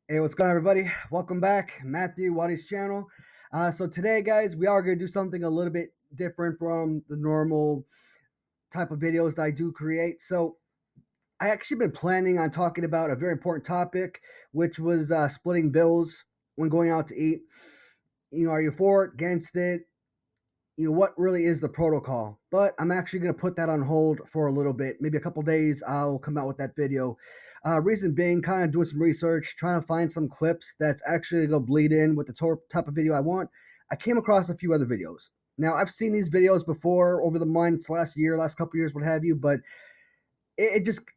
Hey, what's going on, everybody? Welcome back, Matthew, Watty's channel. So today, guys, we are going to do something a little bit different from the normal type of videos that I do create. So I actually been planning on talking about a very important topic, which was splitting bills when going out to eat. Are you for it, against it? What really is the protocol? But I'm actually going to put that on hold for a little bit. Maybe a couple days, I'll come out with that video. Reason being, kind of doing some research, trying to find some clips that's actually going to bleed in with the type of video I want. I came across a few other videos. Now, I've seen these videos before over the months, last year, last couple years, what have you, but it just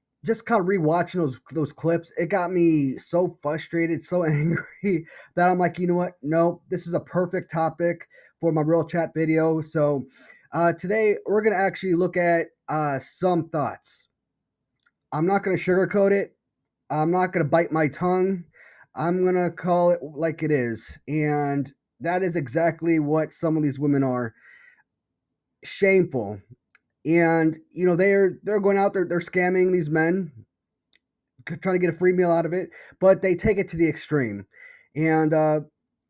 kind of rewatching those clips, it got me so frustrated, so angry that I'm like, you know what? No, this is a perfect topic for my real chat video. So today we're gonna actually look at some thoughts. I'm not gonna sugarcoat it. I'm not gonna bite my tongue. I'm gonna call it like it is, and that is exactly what some of these women are. Shameful. And they're going out there, they're scamming these men, trying to get a free meal out of it, but they take it to the extreme. And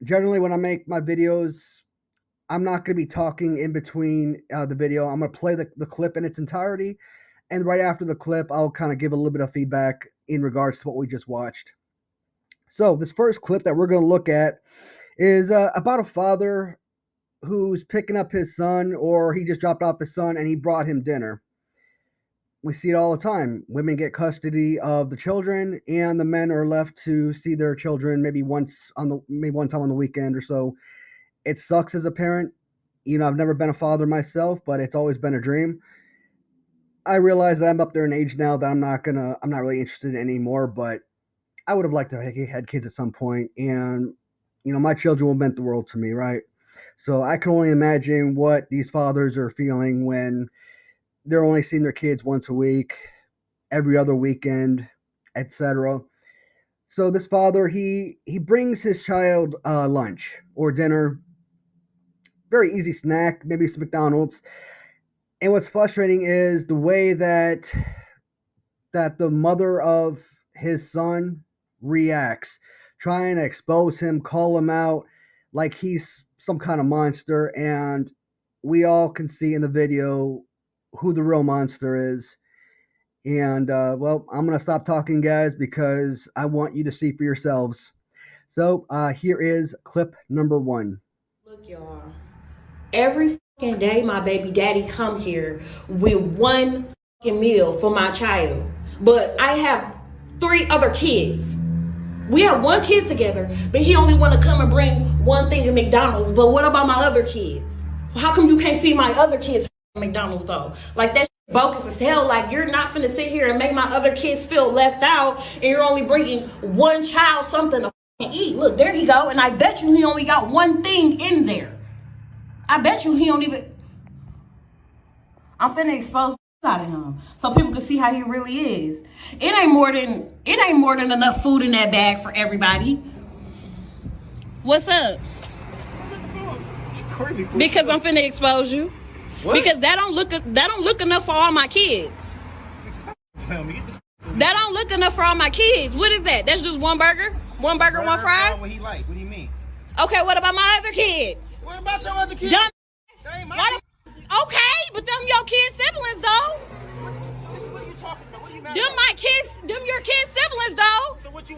generally, when I make my videos, I'm not going to be talking in between the video. I'm going to play the clip in its entirety, and right after the clip, I'll kind of give a little bit of feedback in regards to what we just watched. So this first clip that we're going to look at is about a father who's picking up his son, or he just dropped off his son and he brought him dinner. We see it all the time. Women get custody of the children, and the men are left to see their children maybe one time on the weekend or so. It sucks as a parent. I've never been a father myself, but it's always been a dream. I realize that I'm up there in age now that I'm not really interested in anymore, but I would have liked to have had kids at some point, and my children will meant the world to me, right? So I can only imagine what these fathers are feeling when they're only seeing their kids once a week, every other weekend, etc. So this father, he brings his child lunch or dinner, very easy snack, maybe some McDonald's. And what's frustrating is the way that the mother of his son reacts, trying to expose him, call him out like he's some kind of monster. And we all can see in the video who the real monster is. And well, I'm gonna stop talking, guys, because I want you to see for yourselves. So here is clip number 1. Look, y'all, every fucking day my baby daddy come here with one fucking meal for my child, but I have 3 other kids. We have 1 kid together, but he only want to come and bring one thing to McDonald's. But what about my other kids? How come you can't feed my other kids McDonald's though? Like, that's bogus as hell. Like, you're not finna sit here and make my other kids feel left out, and you're only bringing one child something to eat. Look, there he go, and I bet you he only got one thing in there. I bet you he don't even. I'm finna expose out of him so people can see how he really is. It ain't more than enough food in that bag for everybody. What's up? Because I'm finna expose you. What? Because that don't look enough for all my kids. That don't look enough for all my kids. What is that? That's just one burger? One burger, one fry? What he like? What do you mean? Okay, what about my other kids? What about your other kids? Okay, but them your kids' siblings though. What are you talking about? What are you mad them about? my kids, them your kids' siblings though. So what you?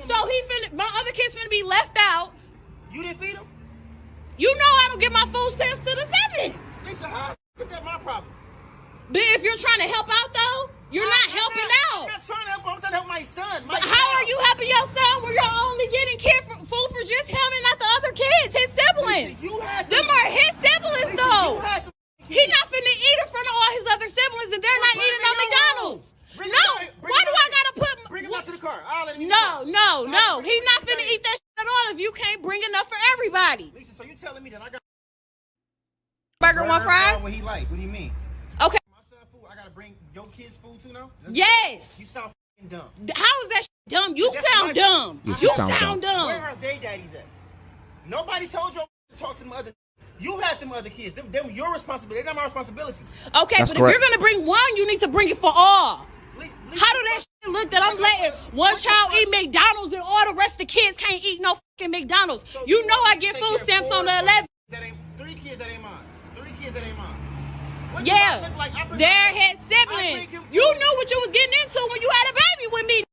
My other kids finna be left out. You didn't feed them? You know I don't get my food stamps to the 7. Lisa, how is that my problem? But if you're trying to help out though, you're not helping out. I'm not trying to help. I'm trying to help my son. But how are you helping your son when you're only getting food for just him and not the other kids, his siblings? Lisa, them are his siblings Lisa, though. He's not finna eat in front of all his other siblings and they're not eating no McDonald's. Why do I gotta put? Bring him out to the car. I'll let him eat. No. He's not finna eat that shit at all if you can't bring enough for everybody. Lisa, so you telling me that I got burger, one fry? What he like? What do you mean? Okay. My son food. I gotta bring your kids food too now? Yes. You sound dumb. How is that dumb? You sound dumb. You You sound dumb. Where are they daddies at? Nobody told you to talk to them other. You had them other kids. Them your responsibility. They're not my responsibility. Okay, That's but correct. if you're gonna bring one, you need to bring it for all. How do that Look that I'm letting one child eat McDonald's and all the rest of the kids can't eat no fucking McDonald's. So you know I want me get to food take care of stamps on the 4 11th. That ain't 3 kids that ain't mine. 3 kids that ain't mine. What do I Yeah, look like? I bring they're my- his I siblings. bring him You food. knew what you was getting into when you had a baby with me.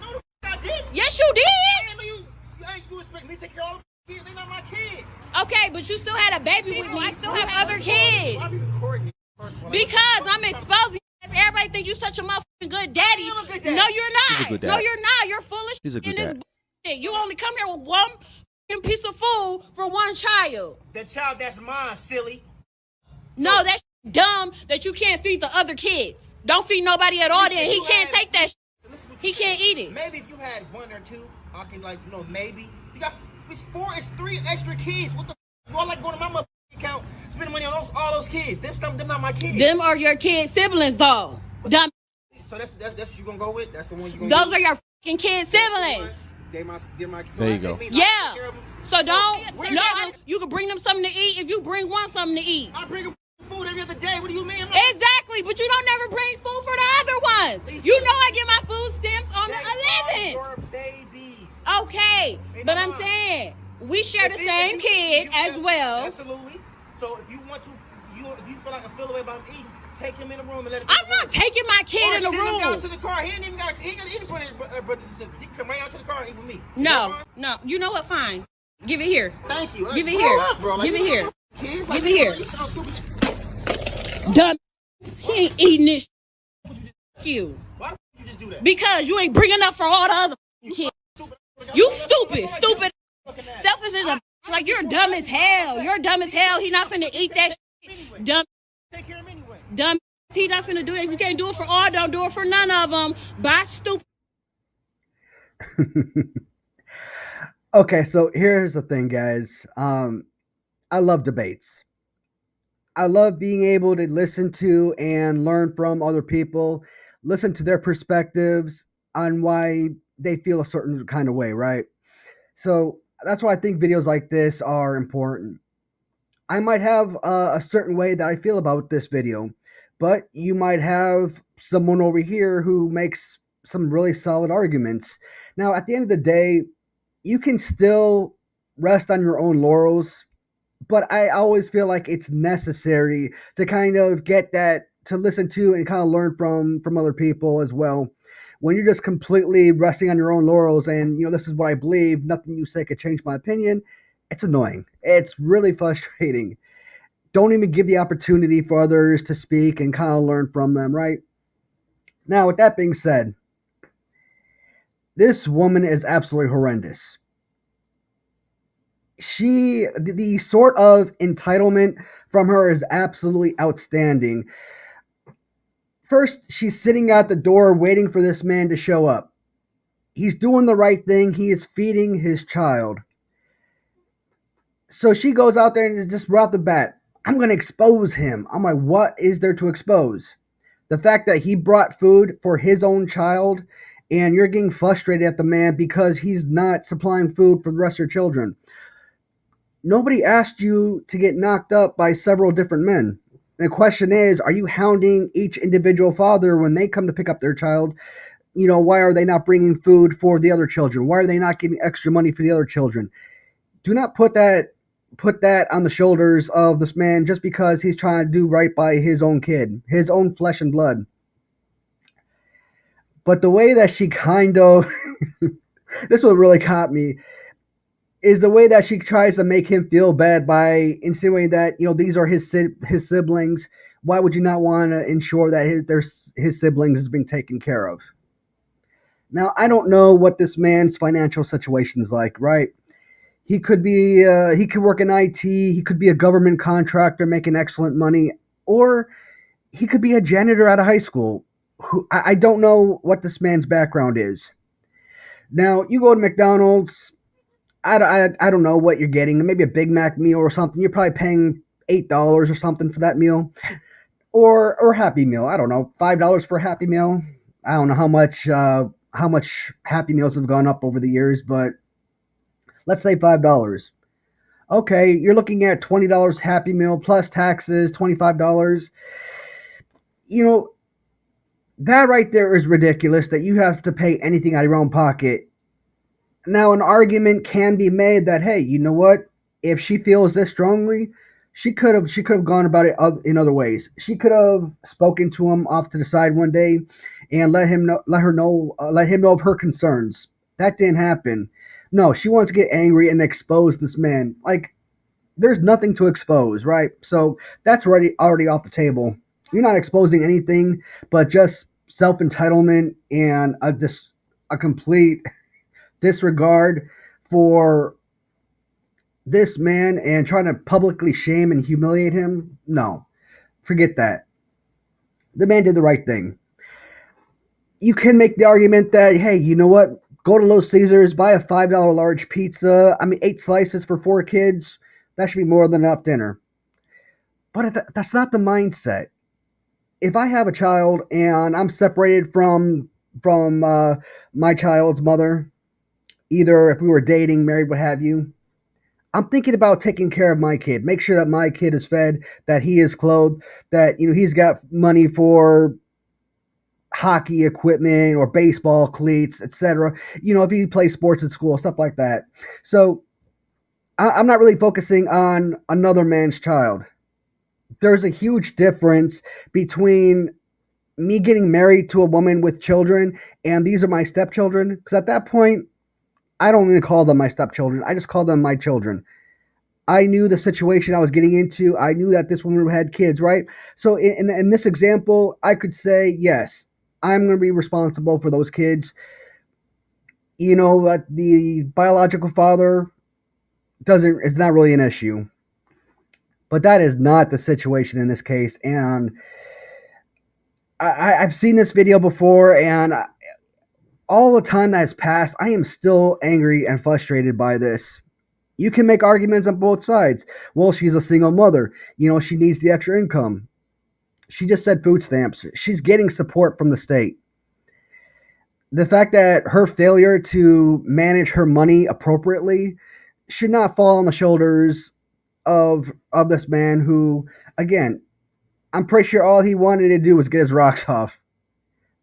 No, the f- I didn't. Yes, you did. Man, you expect me to take care of all the kids? They not my kids. Okay, but you still had a baby with me. I still have other kids. Why are you recording me? First of all, Because I'm exposing. Everybody think you such a motherfucking good daddy. I am a good daddy. No, you're He's a not. good dad. No, you're not. You're foolish. He's a good in this dad. bullshit. You only come here with one fucking piece of food for one child. The child that's mine, silly. No, that's dumb that you can't feed the other kids. Don't feed nobody at all. Listen, Then he you can't had- take that. Listen what He you can't said. eat it. Maybe if you had 1 or 2, I can maybe. You got it's 4, it's 3 extra kids. What the? You all like going to my motherfucking account, spending money on all those kids. Them not my kids. Them are your kid siblings, though. Dumb. So that's what you gonna go with. That's the one you gonna. Those use? are your fucking kid That's the siblings. one. They're my. So There you that go. means I Yeah. take care of them. So don't. where's No, that- you can bring them something to eat if you bring one something to eat. I bring them food every other day. What do you mean? Exactly, but you don't never bring food for the other ones. You know I get my food stamps on the 11th. Your babies. Okay, Ain't but no I'm lie. saying we share the If you- same if you- kid if you- as well. Absolutely. So if you want to, if you feel away about him eating, take him in the room and let him. I'm not taking my kid Or in the send him down room. to the car. He ain't got to eat for his brothers and sisters. He can come right out to the car and eat with me. Is that No, fine? no. You know what? Fine. Give it here. Thank you. Give it Grow here. up, bro. Give it you here. know, kids, Give it here. You sound stupid. Dumb. He ain't eating this. Fuck you. Why the f- you just do that? Because you ain't bringing up for all the other kids. Stupid. You stupid. Stupid. Fucking ass. Selfish is a like you're dumb as hell. You're dumb as hell. He not finna eat that shit. Dumb. Take care of him anyway. Dumb. He not finna do that. If you can't do it for all, don't do it for none of them. Bye, stupid. Okay, so here's the thing, guys. I love debates. I love being able to listen to and learn from other people, listen to their perspectives on why they feel a certain kind of way, right? So that's why I think videos like this are important. I might have a certain way that I feel about this video, but you might have someone over here who makes some really solid arguments. Now, at the end of the day, you can still rest on your own laurels, but I always feel like it's necessary to kind of get that to listen to and kind of learn from other people as well. When you're just completely resting on your own laurels and this is what I believe, nothing you say could change my opinion, it's annoying. It's really frustrating. Don't even give the opportunity for others to speak and kind of learn from them, right? Now, with that being said, this woman is absolutely horrendous. The sort of entitlement from her is absolutely outstanding. First, she's sitting at the door waiting for this man to show up. He's doing the right thing. He is feeding his child. So she goes out there and is just right off the bat, I'm going to expose him. I'm like, what is there to expose? The fact that he brought food for his own child and you're getting frustrated at the man because he's not supplying food for the rest of your children. Nobody asked you to get knocked up by several different men. The question is, are you hounding each individual father when they come to pick up their child? Why are they not bringing food for the other children? Why are they not giving extra money for the other children? Do not put that on the shoulders of this man just because he's trying to do right by his own kid, his own flesh and blood. But the way that she kind of, this one really caught me, is the way that she tries to make him feel bad by insinuating that these are his siblings. Why would you not want to ensure that his siblings is being taken care of? Now, I don't know what this man's financial situation is like, right? He could work in IT. He could be a government contractor making excellent money, or he could be a janitor at a high school. I don't know what this man's background is. Now, you go to McDonald's. I don't know what you're getting. Maybe a Big Mac meal or something. You're probably paying $8 or something for that meal, or Happy Meal. I don't know, $5 for a Happy Meal. I don't know how much Happy Meals have gone up over the years, but let's say $5. Okay, you're looking at $20 Happy Meal plus taxes, $25. That right there is ridiculous that you have to pay anything out of your own pocket. Now, an argument can be made that, hey, you know what? If she feels this strongly, she could have gone about it in other ways. She could have spoken to him off to the side one day and let him know of her concerns. That didn't happen. No, she wants to get angry and expose this man. Like, there's nothing to expose, right? So that's already off the table. You're not exposing anything but just self entitlement and a complete disregard for this man and trying to publicly shame and humiliate him. No, forget that. The man did the right thing. You can make the argument that, hey, you know what? Go to Little Caesars, buy a $5 large pizza. I mean, 8 slices for 4 kids. That should be more than enough dinner. But that's not the mindset. If I have a child and I'm separated from my child's mother, either if we were dating, married, what have you, I'm thinking about taking care of my kid. Make sure that my kid is fed, that he is clothed, that he's got money for hockey equipment or baseball cleats, etc. If he plays sports at school, stuff like that. So I'm not really focusing on another man's child. There's a huge difference between me getting married to a woman with children and these are my stepchildren. Because at that point, I don't even call them my stepchildren. I just call them my children. I knew the situation I was getting into. I knew that this woman had kids, right? So in this example, I could say, yes, I'm going to be responsible for those kids. The biological father is not really an issue. But that is not the situation in this case. And I've seen this video before, and all the time that has passed, I am still angry and frustrated by this. You can make arguments on both sides. Well, she's a single mother. She needs the extra income. She just said food stamps. She's getting support from the state. The fact that her failure to manage her money appropriately should not fall on the shoulders of this man who, again, I'm pretty sure all he wanted to do was get his rocks off.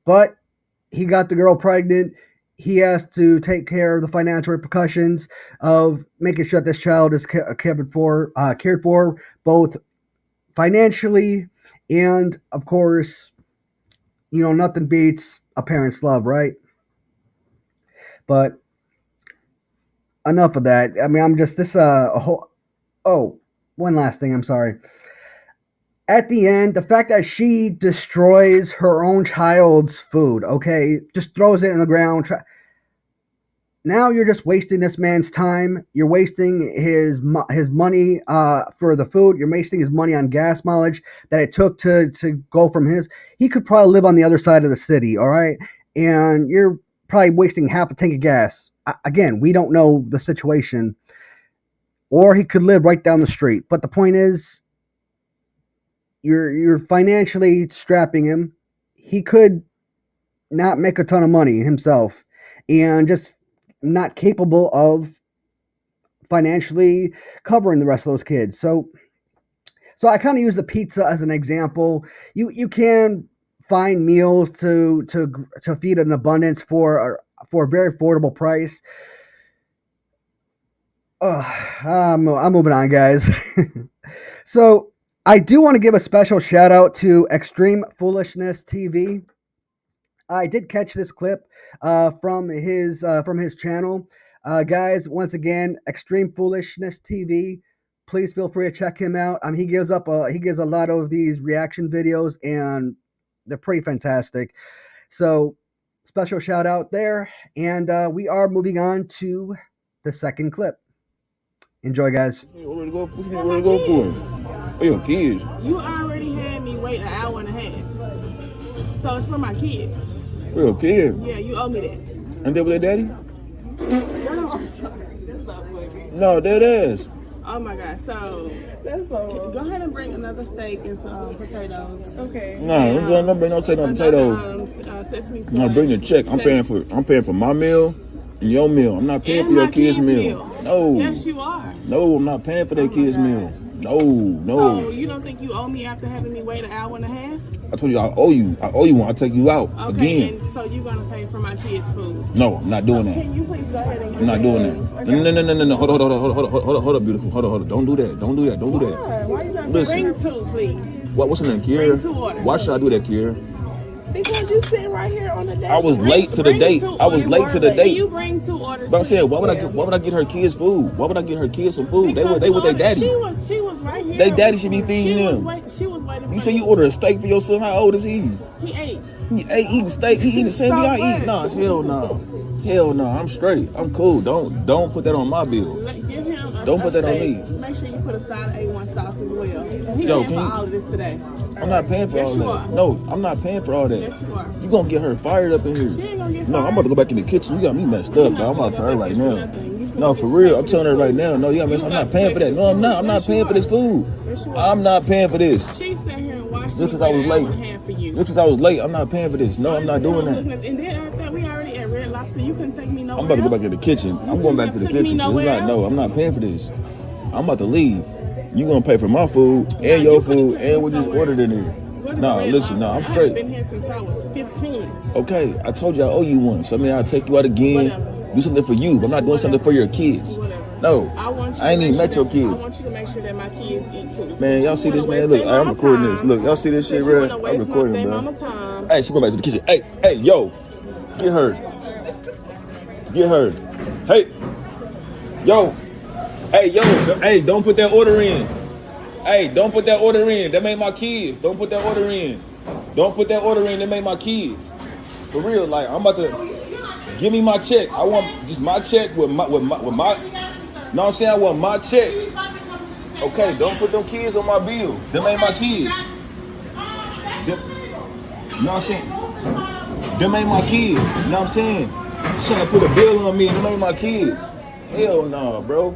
But he got the girl pregnant. He has to take care of the financial repercussions of making sure that this child is cared for, both financially and, of course, nothing beats a parent's love, right? But enough of that. I mean, I'm just this a whole. Oh, one last thing. I'm sorry. At the end, the fact that she destroys her own child's food, okay, just throws it in the ground. Now you're just wasting this man's time. You're wasting his money for the food. You're wasting his money on gas mileage that it took to go from his. He could probably live on the other side of the city, all right? And you're probably wasting half a tank of gas. Again, we don't know the situation. Or he could live right down the street. But the point is, you're financially strapping him. He could not make a ton of money himself and just not capable of financially covering the rest of those kids. So I kind of use the pizza as an example. You can find meals to feed an abundance for a very affordable price. I'm moving on, guys. So I do want to give a special shout out to Extreme Foolishness TV. I did catch this clip from his channel. Guys, once again, Extreme Foolishness TV. Please feel free to check him out. He gives a lot of these reaction videos, and they're pretty fantastic. So special shout out there, and we are moving on to the second clip. Enjoy, guys. Where to go for? Oh, your kids. You already had me wait an hour and a half. So it's for my kids. For your kids? Yeah, you owe me that. And they with their daddy? No, dead ass. Oh my god, so That's so. go ahead and bring another steak and some potatoes. Okay. No, don't bring no potatoes. Sesame sauce. No, bring the check. I'm paying for my meal and your meal. I'm not paying And for your my kids' meal. No. Yes, you are. No, I'm not paying for their kids' meal. No. So you don't think you owe me after having me wait an hour and a half? I told you I owe you. I owe you when I take you out Okay, again. and so you're gonna pay for my kids' food? No, I'm not doing that. Can you please go ahead and? I'm not doing that. No. Hold up, beautiful. Hold on. Don't do that. Don't do that. Why you not Listen. bring two, please? What's in there, Kiera? Bring two orders. Why should I do that, Kiera? Because you sitting right here on the date. I was late to the date. Can you bring two orders? But I'm saying, why would I get her kids food? Why would I get her kids some food? Because they with their daddy. She was right here. They daddy should be feeding them. She was waiting. You say you order a steak for your son? How old is he? He ate. He ate eating steak. He eating the same thing I eat. Nah, hell no. I'm straight. I'm cool. Don't put that on my bill. Give him Don't put that on me. Make sure you put a side of A1 sauce as well. He Yo, paying for all of this today. I'm not paying for all that. No, I'm not paying for all that. Yes, you are. You gonna get her fired up in here? She ain't gonna get fired. No, I'm about to go back in the kitchen. You got me messed up, bro. I'm about to tell her right now. No, for real. I'm telling her right now. No, you got messed. I'm not paying for that. No, I'm not. I'm not paying for this food. I'm not paying for this. She sat here and watched Just because I was late. Just because I was late, I'm not paying for this. No, I'm not doing that. And then I thought we already at Red Lobster. You couldn't take me nowhere. I'm about to go back to the kitchen. I'm going back to the kitchen. No, I'm not paying for this. I'm about to leave. You gonna pay for my food and your food and what you just ordered in here. No, listen, no, I'm straight. I've been here since I was 15. Okay, I told you I owe you one. So I mean, I'll take you out again. Whatever. Do something for you, but I'm not doing something for your kids. Whatever. No, I ain't even met your kids. I want you to make sure that my kids eat too. Man, y'all see this, man? Look, I'm recording this. Look, y'all see this shit, bro? I'm recording, bro. Hey, she go back to the kitchen. Hey, yo, get her. Hey, yo, hey, don't put that order in. Hey, don't put that order in. That made my kids. Don't put that order in. That made my kids. For real, like I'm about to give me my check. I want just my check with my. Know what I'm saying? I want my check. Okay, don't put them kids on my bill. Them ain't my kids. You know what I'm saying? Them ain't my kids. You know what I'm saying? She's trying to put a bill on me and them ain't my kids. Hell no, bro.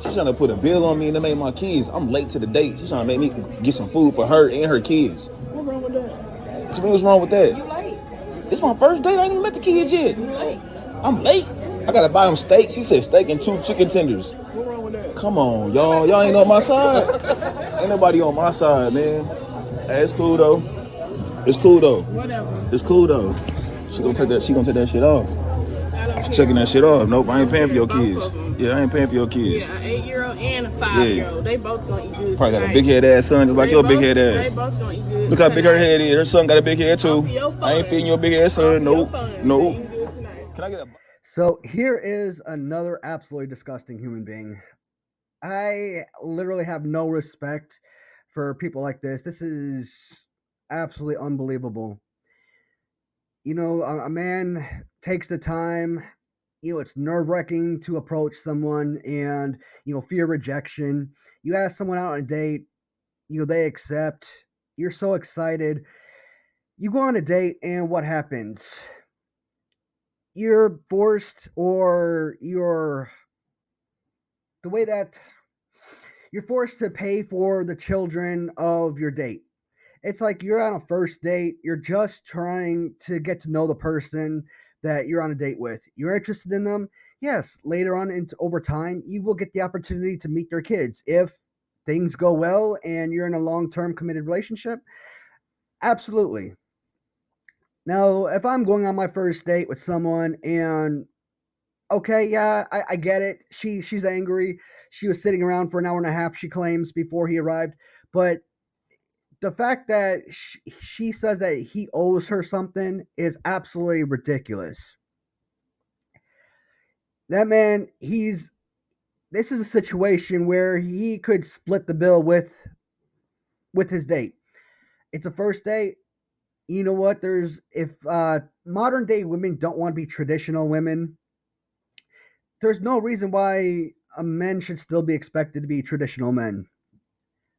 She's trying to put a bill on me and them ain't my kids. I'm late to the date. She's trying to make me get some food for her and her kids. What's wrong with that? What you mean what's wrong with that? You late. It's my first date. I ain't even met the kids yet. You late. I'm late. I gotta buy them steak. She said steak and 2 chicken tenders. What's wrong with that? Come on, y'all. Y'all ain't on my side. Ain't nobody on my side, man. Hey, it's cool though. Whatever. It's cool though. She gonna take that shit off. She's checking that shit off. Nope, I ain't paying for your kids. Yeah, I ain't paying for your kids. Yeah, an 8-year-old and a 5-year-old. They both gonna eat good. Probably got a big head ass son just like your big head ass. They both gonna eat good. Look how big her head is. Her son got a big head too. I ain't feeding your big ass son. Nope. Can I get a... So here is another absolutely disgusting human being. I literally have no respect for people like this. This is absolutely unbelievable. You know, a man takes the time. You know, it's nerve-wracking to approach someone and, you know, fear rejection. You ask someone out on a date, you know, they accept. You're so excited. You go on a date and what happens? You're forced or you're to pay for the children of your date. It's like you're on a first date. You're just trying to get to know the person that you're on a date with. You're interested in them. Yes, later on over time, you will get the opportunity to meet their kids. If things go well and you're in a long-term committed relationship, absolutely. Now, if I'm going on my first date with someone and okay, yeah, I get it. She's angry. She was sitting around for an hour and a half, she claims, before he arrived. But the fact that she says that he owes her something is absolutely ridiculous. That man, this is a situation where he could split the bill with his date. It's a first date. You know what? If modern day women don't want to be traditional women, there's no reason why a men should still be expected to be traditional men.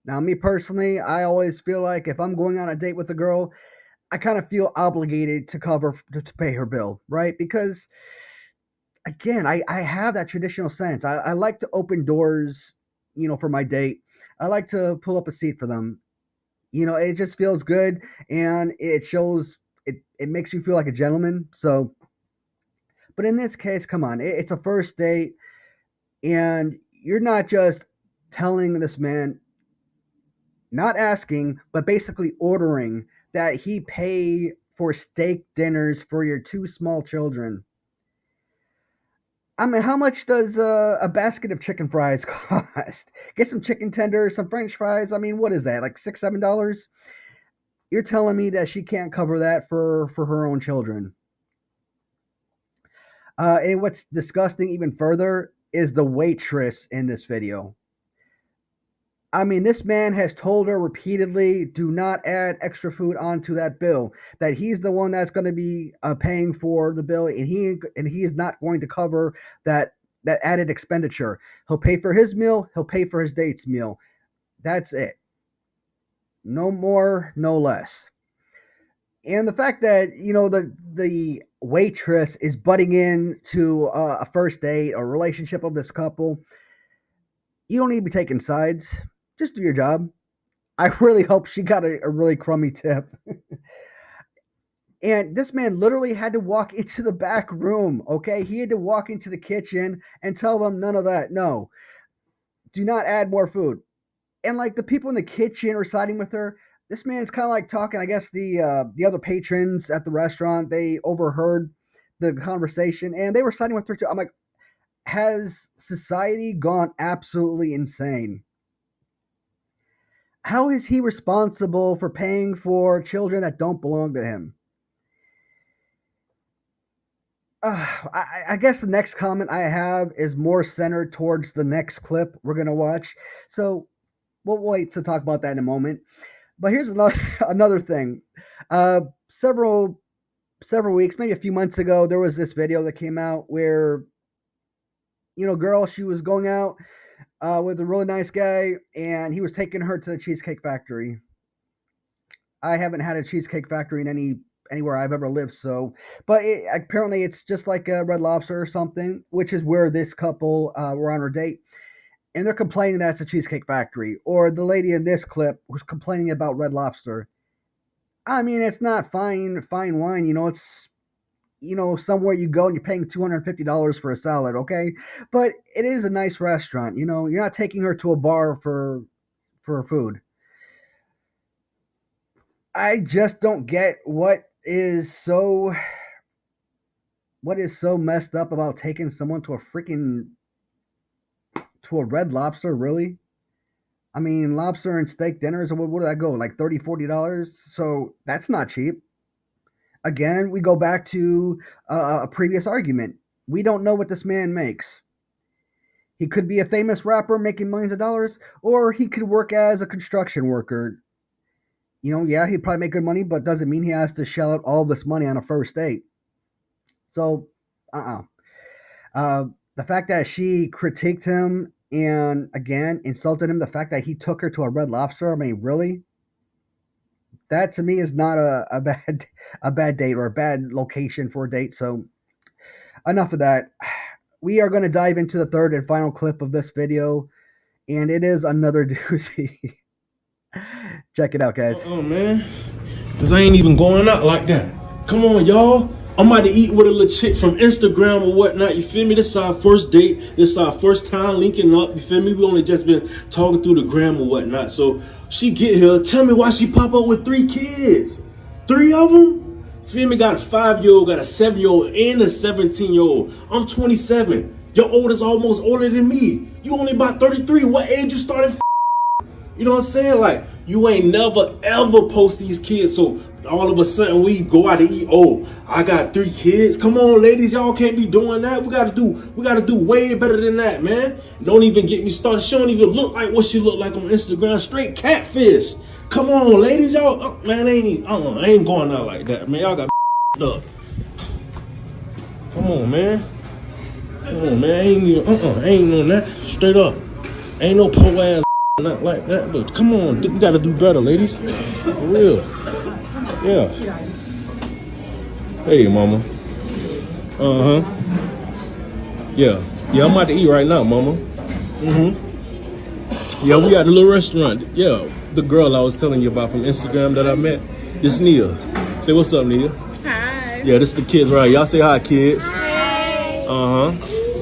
Now, me personally, I always feel like if I'm going on a date with a girl, I kind of feel obligated to pay her bill, right? Because, again, I have that traditional sense. I like to open doors, you know, for my date. I like to pull up a seat for them. You know, it just feels good, and it shows, it makes you feel like a gentleman. So, but in this case, come on, it's a first date, and you're not just telling this man, not asking, but basically ordering that he pay for steak dinners for your 2 small children. I mean, how much does a basket of chicken fries cost? Get some chicken tenders, some French fries. I mean, what is that? Like $6, $7? You're telling me that she can't cover that for her own children. And what's disgusting even further is the waitress in this video. I mean, this man has told her repeatedly, do not add extra food onto that bill, that he's the one that's going to be paying for the bill, and he is not going to cover that added expenditure. He'll pay for his meal, he'll pay for his date's meal. That's it. No more, no less. And the fact that, the waitress is butting in to a first date or relationship of this couple, you don't need to be taking sides. Just do your job. I really hope she got a really crummy tip. And this man literally had to walk into the back room, okay? He had to walk into the kitchen and tell them none of that. No, do not add more food. And like the people in the kitchen were siding with her. This man's kind of like talking, I guess the other patrons at the restaurant, they overheard the conversation and they were siding with her too. I'm like, has society gone absolutely insane? How is he responsible for paying for children that don't belong to him? I guess the next comment I have is more centered towards the next clip we're going to watch. So we'll wait to talk about that in a moment. But here's another thing. Several weeks, maybe a few months ago, there was this video that came out where, girl, she was going out with a really nice guy, and he was taking her to the Cheesecake Factory. I haven't had a Cheesecake Factory in anywhere I've ever lived, but apparently it's just like a Red Lobster or something, which is where this couple were on a date, and they're complaining that it's a Cheesecake Factory. Or the lady in this clip was complaining about Red Lobster. I mean, it's not fine wine, it's somewhere you go and you're paying $250 for a salad, okay? But it is a nice restaurant, you're not taking her to a bar for food. I just don't get what is so messed up about taking someone to a Red Lobster, really? I mean, lobster and steak dinners, what did that go? Like $30, $40? So that's not cheap. Again, we go back to a previous argument. We don't know what this man makes. He could be a famous rapper making millions of dollars, or he could work as a construction worker. Yeah, he'd probably make good money, but doesn't mean he has to shell out all this money on a first date. So, the fact that she critiqued him and, again, insulted him, the fact that he took her to a Red Lobster, I mean, really? That to me is not a bad date or a bad location for a date. So enough of that. We are going to dive into the third and final clip of this video, and it is another doozy. Check it out, guys. Oh man, because I ain't even going out like that. Come on, y'all. I'm about to eat with a little chick from Instagram or whatnot, you feel me? This is our first date. This is our first time linking up, you feel me? We only just been talking through the gram or whatnot. So she get here, tell me why she pop up with 3 kids. 3 of them? Feel me? Got a 5-year-old, got a 7-year-old, and a 17-year-old. I'm 27. Your oldest almost older than me. You only about 33. What age you started? You know what I'm saying? Like, you ain't never ever post these kids. So all of a sudden we go out to eat. Oh, I got 3 kids. Come on, ladies, y'all can't be doing that. We gotta do way better than that, man. Don't even get me started. She don't even look like what she look like on Instagram. Straight catfish. Come on, ladies, y'all. Man, I ain't going out like that, man. Y'all got up. Come on, man. Come on, man. I ain't on that. Straight up. Ain't no po ass not like that. But come on, we gotta do better, ladies. For real. Yeah. Hey, mama. Yeah. Yeah, I'm about to eat right now, mama. Yeah, we at a little restaurant. Yeah, the girl I was telling you about from Instagram that I met. This Nia. Say what's up, Nia. Hi. Yeah, this the kids right. Y'all say hi, kids. Hi.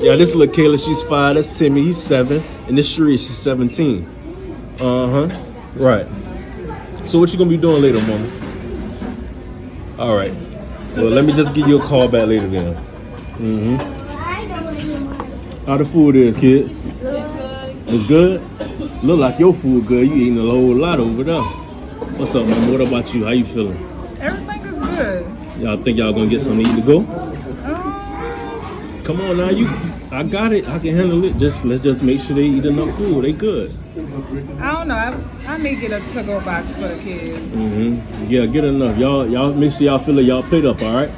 Yeah, this is little Kayla. She's 5. That's Timmy. He's 7. And this Sheree. She's 17. Right. So what you gonna be doing later, mama? All right. Well, let me just give you a call back later then. How the food is, kids? It's good? Look like your food good. You eating a whole lot over there. What's up, mama? What about you? How you feeling? Everything is good. Y'all think y'all gonna get something to eat to go? Come on now, I got it. I can handle it. Let's just make sure they eat enough food. They good. I don't know. I may get a to-go box for the kids. Yeah, get enough. Y'all make sure y'all fill it. Y'all plate up, all right?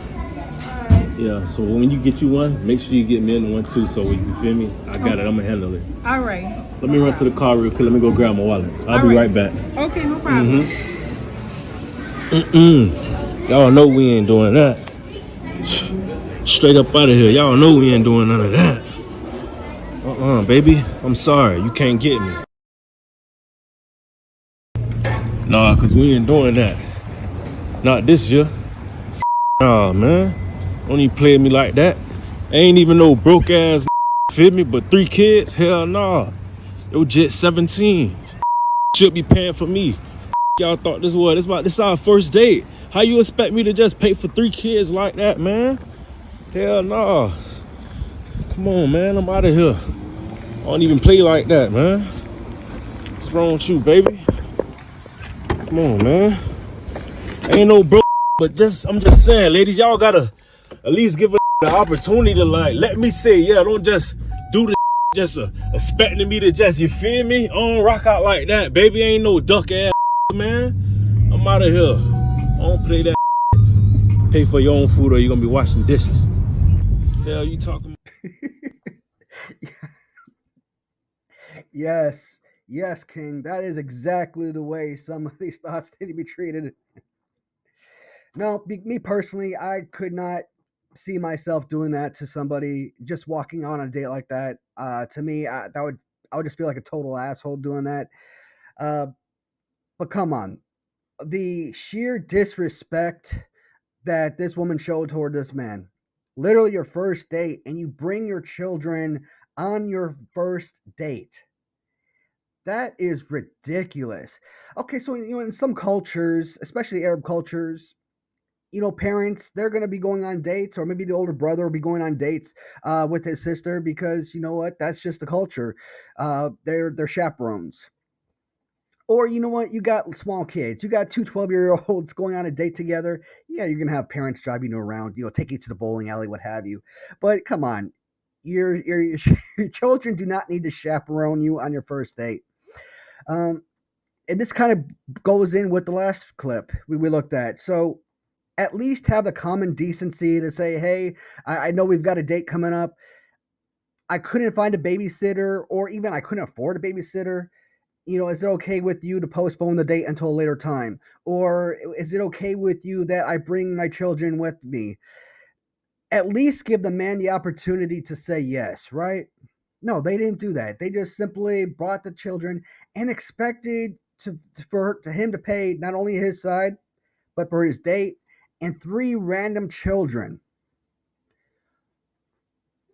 Yeah. So when you get you one, make sure you get me in one too. So you feel me? I got it. I'm gonna handle it. All right. Let me run to the car real quick. Let me go grab my wallet. I'll be right back. Okay, no problem. Y'all know we ain't doing that. Straight up out of here. Y'all know we ain't doing none of that. Baby. I'm sorry. You can't get me. Nah, cause we ain't doing that. Not this year. Nah, man. Don't even play with me like that. Ain't even no broke ass feel me, but 3 kids? Hell nah. Yo, Jet 17. Should be paying for me. Y'all thought this was this our first date. How you expect me to just pay for 3 kids like that, man? Hell nah. Come on, man. I'm out of here. I don't even play like that, man. What's wrong with you, baby? Come on, man. Ain't no bro, but I'm just saying, ladies, y'all gotta at least give the opportunity to like let me say, yeah, don't just do the just expecting me to just, you feel me? I don't rock out like that, baby. Ain't no duck ass, man. I'm out of here. I don't play that. Pay for your own food or you're gonna be washing dishes. Hell, you talking? Yes, King. That is exactly the way some of these thoughts need to be treated. No, me personally, I could not see myself doing that to somebody, just walking on a date like that. To me, I would just feel like a total asshole doing that. Uh, but come on, the sheer disrespect that this woman showed toward this man. Literally your first date, and you bring your children on your first date. That is ridiculous. Okay, so in some cultures, especially Arab cultures, parents, they're going to be going on dates, or maybe the older brother will be going on dates with his sister, because you know what? That's just the culture. They're chaperones. Or you know what? You got small kids. You got 2 12-year-olds going on a date together. Yeah, you're gonna have parents driving you around, take you to the bowling alley, what have you. But come on, your your children do not need to chaperone you on your first date. Um, and this kind of goes in with the last clip we looked at. So at least have the common decency to say, hey, I know we've got a date coming up. I couldn't find a babysitter, or even I couldn't afford a babysitter. Is it okay with you to postpone the date until a later time? Or is it okay with you that I bring my children with me? At least give the man the opportunity to say yes, right? No, they didn't do that. They just simply brought the children and expected for him to pay not only his side, but for his date and 3 random children.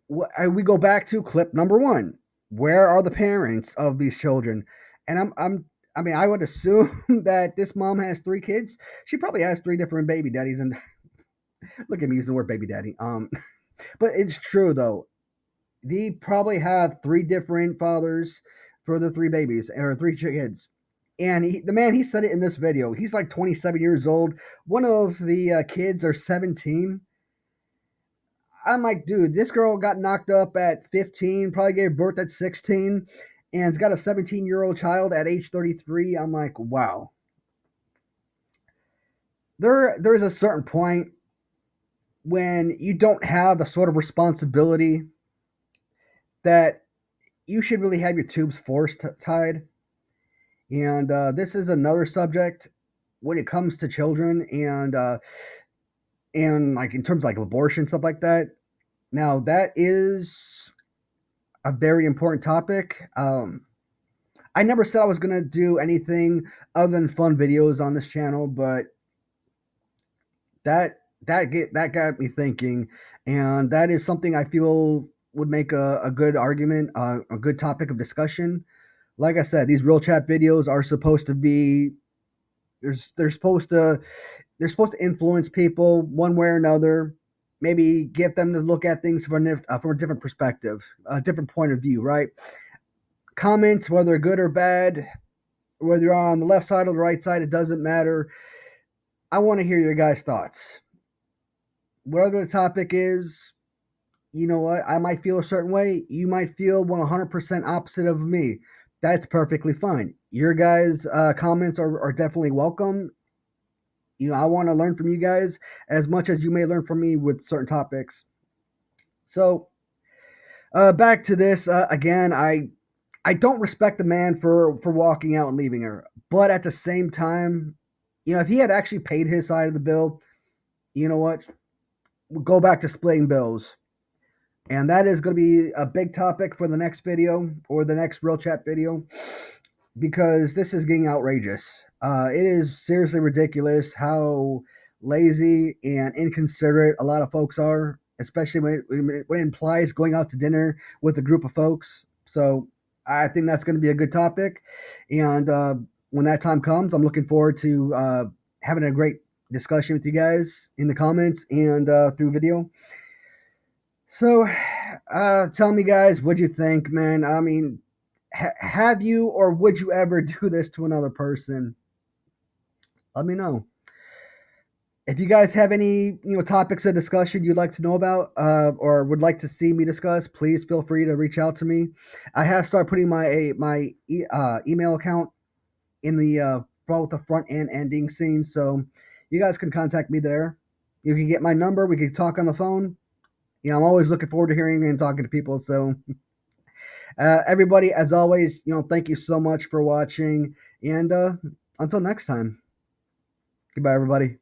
We go back to clip number 1. Where are the parents of these children? And I would assume that this mom has 3 kids. She probably has 3 different baby daddies. And look at me using the word baby daddy. But it's true though. They probably have 3 different fathers for the 3 babies, or 3 kids. And the man, he said it in this video. He's like 27 years old. One of the kids are 17. I'm like, dude, this girl got knocked up at 15, probably gave birth at 16, and has got a 17-year-old child at age 33. I'm like, wow. There's a certain point when you don't have the sort of responsibility that you should really have your tubes forced tied. And this is another subject when it comes to children, and like in terms of like abortion, stuff like that. Now that is a very important topic. I never said I was gonna do anything other than fun videos on this channel, but that got me thinking, and that is something I feel would make a good argument, a good topic of discussion like I said, these real chat videos are supposed to be they're supposed to influence people one way or another. Maybe get them to look at things from a different perspective, a different point of view, right? Comments, whether good or bad, whether you're on the left side or the right side, it doesn't matter. I want to hear your guys' thoughts. Whatever the topic is, you know what? I might feel a certain way. You might feel 100% opposite of me. That's perfectly fine. Your guys' comments are definitely welcome. I want to learn from you guys as much as you may learn from me with certain topics. So, back to this again. I don't respect the man for walking out and leaving her, but at the same time, if he had actually paid his side of the bill, you know what? We'll go back to splitting bills. And that is going to be a big topic for the next video or the next real chat video, because this is getting outrageous. It is seriously ridiculous how lazy and inconsiderate a lot of folks are, especially when it implies going out to dinner with a group of folks. So I think that's going to be a good topic. And when that time comes, I'm looking forward to having a great discussion with you guys in the comments and through video. So, tell me, guys, what you think, man. I mean, have you or would you ever do this to another person? Let me know. If you guys have any topics of discussion you'd like to know about or would like to see me discuss, please feel free to reach out to me. I have started putting my email account in the both the front and ending scenes, so you guys can contact me there. You can get my number. We can talk on the phone. I'm always looking forward to hearing and talking to people. So, everybody, as always, thank you so much for watching. And until next time, goodbye, everybody.